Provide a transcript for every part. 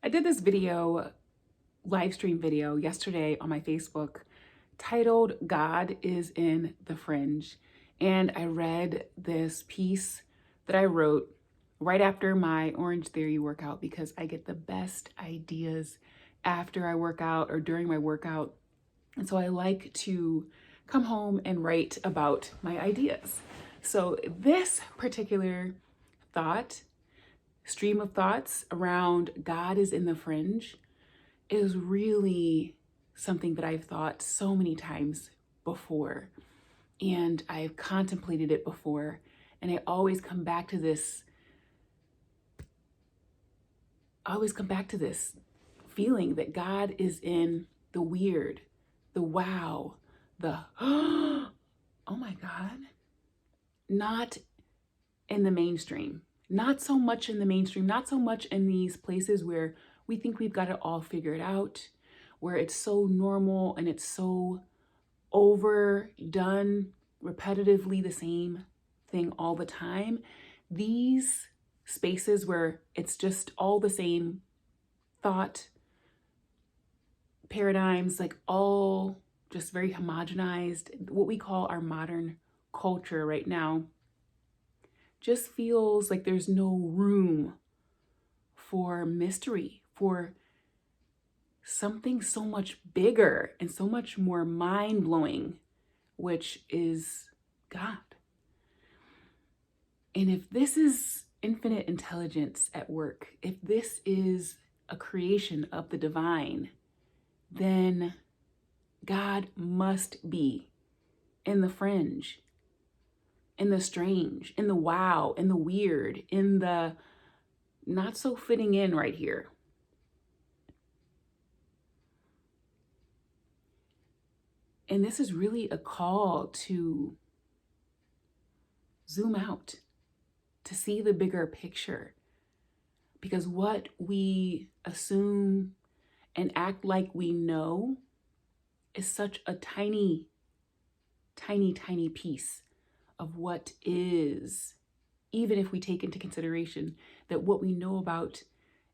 I did this live stream video yesterday on my Facebook titled God is in the Fringe. And I read this piece that I wrote right after my Orange Theory workout because I get the best ideas after I work out or during my workout. And so I like to come home and write about my ideas. So this particular stream of thoughts around God is in the fringe is really something that I've thought so many times before. And I've contemplated it before. And I always come back to this feeling that God is in the weird, the wow, the oh my God, not in the mainstream, not so much in the mainstream, not so much in these places where we think we've got it all figured out, where it's so normal and it's so overdone, repetitively the same thing all the time. These spaces where it's just all the same thought paradigms, like all just very homogenized, what we call our modern culture right now, just feels like there's no room for mystery, for something so much bigger and so much more mind-blowing, which is God. And if this is infinite intelligence at work, if this is a creation of the divine, then God must be in the fringe, in the strange, in the wow, in the weird, in the not so fitting in right here. And this is really a call to zoom out, to see the bigger picture. Because what we assume and act like we know is such a tiny, tiny, tiny piece of what is, even if we take into consideration that what we know about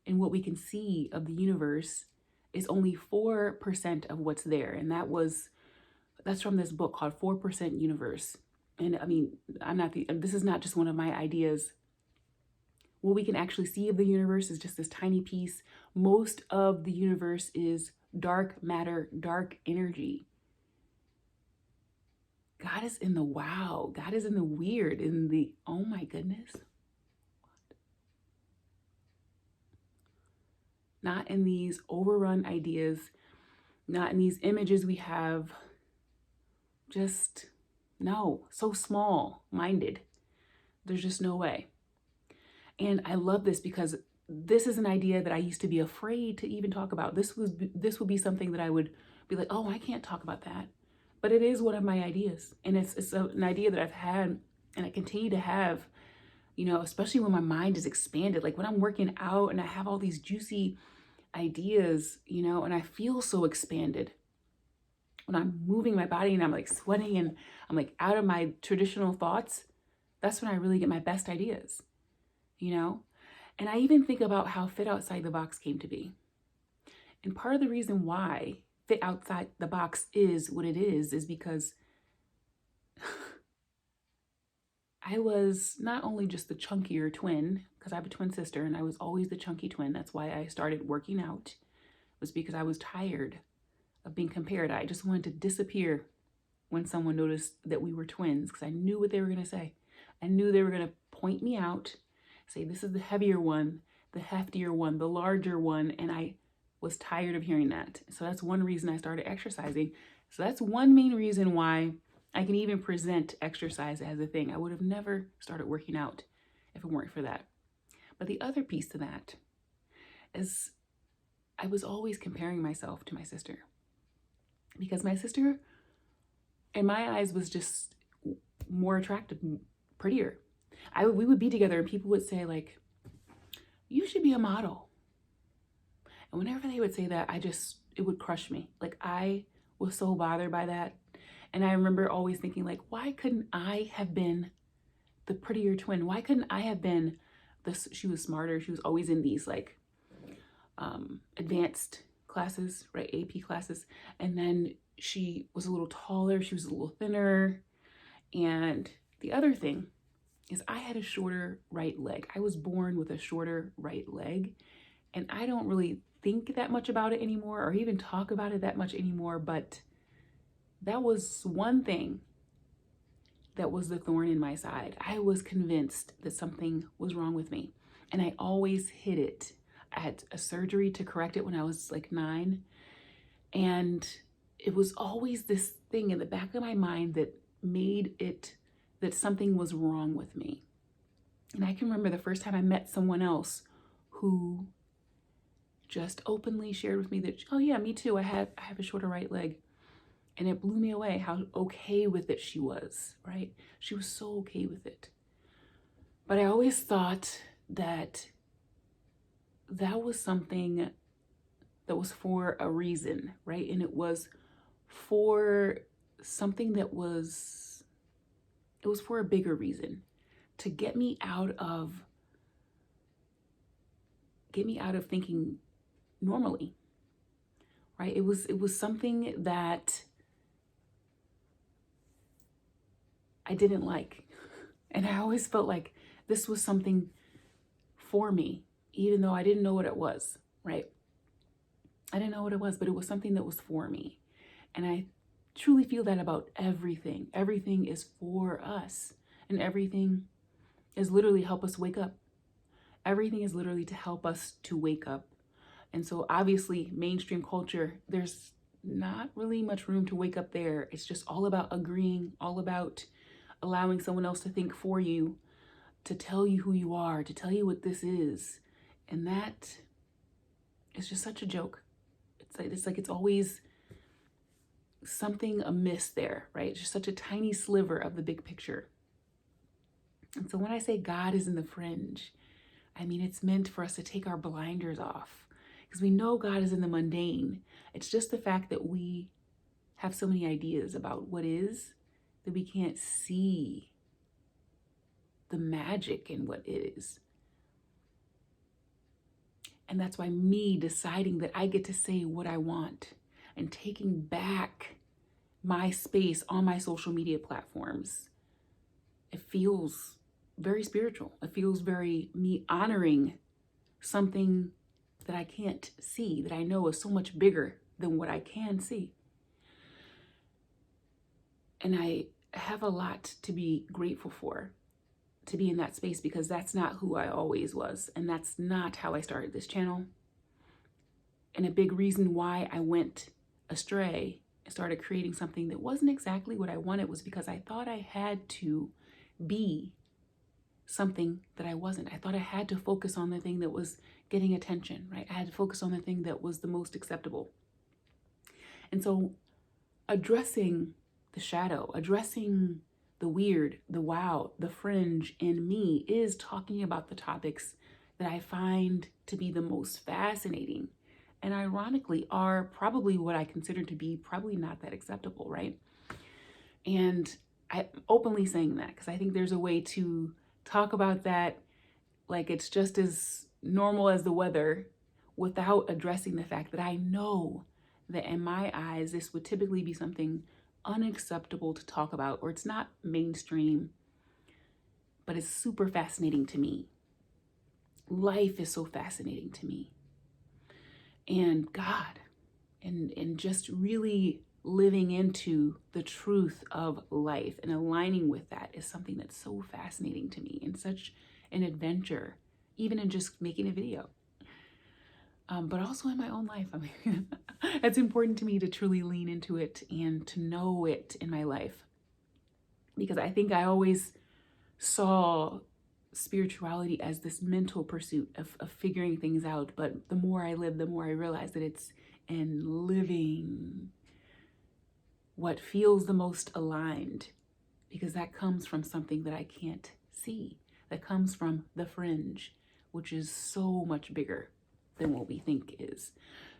and what we can see of the universe is only 4% of what's there. And that's from this book called 4% Universe. And I mean, this is not just one of my ideas. What we can actually see of the universe is just this tiny piece. Most of the universe is dark matter, dark energy. God is in the wow. God is in the weird, in the, oh my goodness. Not in these overrun ideas, not in these images we have. Just, no, so small-minded. There's just no way. And I love this because this is an idea that I used to be afraid to even talk about. This would be something that I would be like, oh, I can't talk about that. But it is one of my ideas. And it's an idea that I've had and I continue to have, especially when my mind is expanded. Like when I'm working out and I have all these juicy ideas, and I feel so expanded. When I'm moving my body and I'm like sweating and I'm like out of my traditional thoughts, that's when I really get my best ideas, And I even think about how Fit Outside the Box came to be. And part of the reason why Fit Outside the Box is what it is because I was not only just the chunkier twin, because I have a twin sister and I was always the chunky twin. That's why I started working out, was because I was tired of being compared. I just wanted to disappear when someone noticed that we were twins because I knew what they were going to say. I knew they were going to point me out, say, this is the heavier one, the heftier one, the larger one. And I was tired of hearing that. So that's one reason I started exercising. So that's one main reason why I can even present exercise as a thing. I would have never started working out if it weren't for that. But the other piece to that is I was always comparing myself to my sister. Because my sister, in my eyes, was just more attractive, prettier. We would be together and people would say like, you should be a model. And whenever they would say that, it would crush me. Like I was so bothered by that. And I remember always thinking like, why couldn't I have been the prettier twin? Why couldn't I have been she was smarter. She was always in these like advanced classes, right? AP classes. And then she was a little taller, she was a little thinner. And the other thing is I had a shorter right leg. I was born with a shorter right leg. And I don't really think that much about it anymore or even talk about it that much anymore. But that was one thing that was the thorn in my side. I was convinced that something was wrong with me. And I always hid it. I had a surgery to correct it when I was like 9. And it was always this thing in the back of my mind that made it that something was wrong with me. And I can remember the first time I met someone else who just openly shared with me that, oh yeah, me too. I have a shorter right leg. And it blew me away how okay with it she was, right? She was so okay with it. But I always thought that that was something that was for a reason, right? And it was for something that was, it was for a bigger reason, to get me out of thinking normally, right? It was something that I didn't like. And I always felt like this was something for me, even though I didn't know what it was, right? I didn't know what it was, but it was something that was for me. And I truly feel that about everything. Everything is for us, and everything is literally help us wake up. Everything is literally to help us to wake up. And so obviously mainstream culture, there's not really much room to wake up there. It's just all about agreeing, all about allowing someone else to think for you, to tell you who you are, to tell you what this is. And that is just such a joke. It's like it's always something amiss there, right? It's just such a tiny sliver of the big picture. And so when I say God is in the fringe, I mean, it's meant for us to take our blinders off, because we know God is in the mundane. It's just the fact that we have so many ideas about what is that we can't see the magic in what is. And that's why me deciding that I get to say what I want and taking back my space on my social media platforms, it feels very spiritual. It feels very me honoring something that I can't see, that I know is so much bigger than what I can see. And I have a lot to be grateful for, to be in that space, because that's not who I always was. And that's not how I started this channel. And a big reason why I went astray and started creating something that wasn't exactly what I wanted was because I thought I had to be something that I wasn't. I thought I had to focus on the thing that was getting attention, right? I had to focus on the thing that was the most acceptable. And so addressing the shadow, addressing the weird, the wow, the fringe in me is talking about the topics that I find to be the most fascinating and ironically are probably what I consider to be probably not that acceptable, right? And I'm openly saying that because I think there's a way to talk about that like it's just as normal as the weather without addressing the fact that I know that in my eyes, this would typically be something unacceptable to talk about, or it's not mainstream, but it's super fascinating to me. Life is so fascinating to me. And God, and just really living into the truth of life and aligning with that is something that's so fascinating to me and such an adventure, even in just making a video. But also in my own life. I mean, it's important to me to truly lean into it and to know it in my life. Because I think I always saw spirituality as this mental pursuit of figuring things out. But the more I live, the more I realize that it's in living what feels the most aligned. Because that comes from something that I can't see. That comes from the fringe, which is so much bigger than what we think is.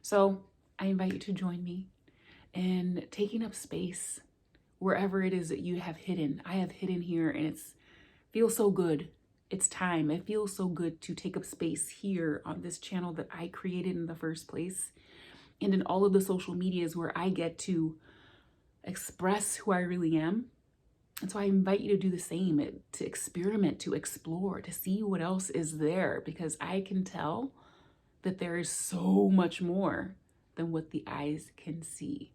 So I invite you to join me in taking up space wherever it is that you have hidden. I have hidden here, and it feels so good It's time. It feels so good to take up space here on this channel that I created in the first place, and in all of the social medias where I get to express who I really am. And so I invite you to do the same, to experiment, to explore, to see what else is there, because I can tell that there is so much more than what the eyes can see.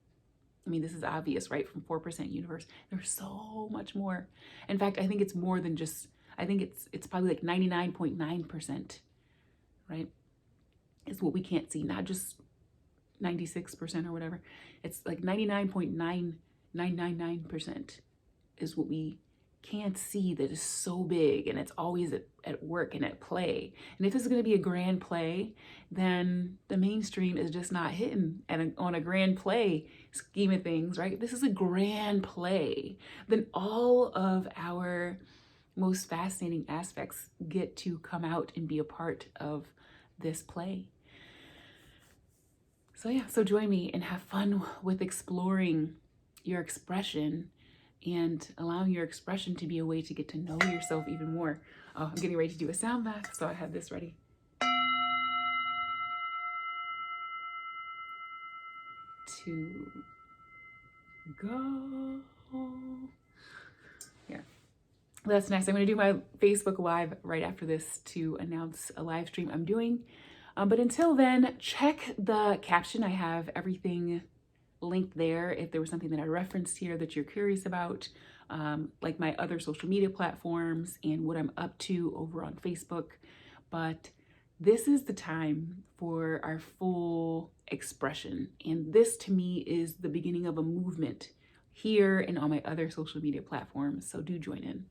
I mean, this is obvious, right? From 4% universe, there's so much more. In fact, I think it's more than just, I think it's probably like 99.9%, right? Is what we can't see, not just 96% or whatever. It's like 99.9999% is what we can't see, that is so big, and it's always at work and at play. And if this is going to be a grand play, then the mainstream is just not hitting on a grand play scheme of things, right? This is a grand play. Then all of our most fascinating aspects get to come out and be a part of this play. So yeah, so join me and have fun with exploring your expression and allowing your expression to be a way to get to know yourself even more. Oh, I'm getting ready to do a sound bath, so I have this ready. To go. Yeah, that's nice. I'm going to do my Facebook Live right after this to announce a live stream I'm doing. But until then, check the caption. I have everything linked there if there was something that I referenced here that you're curious about, like my other social media platforms and what I'm up to over on Facebook. But this is the time for our full expression. And this to me is the beginning of a movement here and on my other social media platforms. So do join in.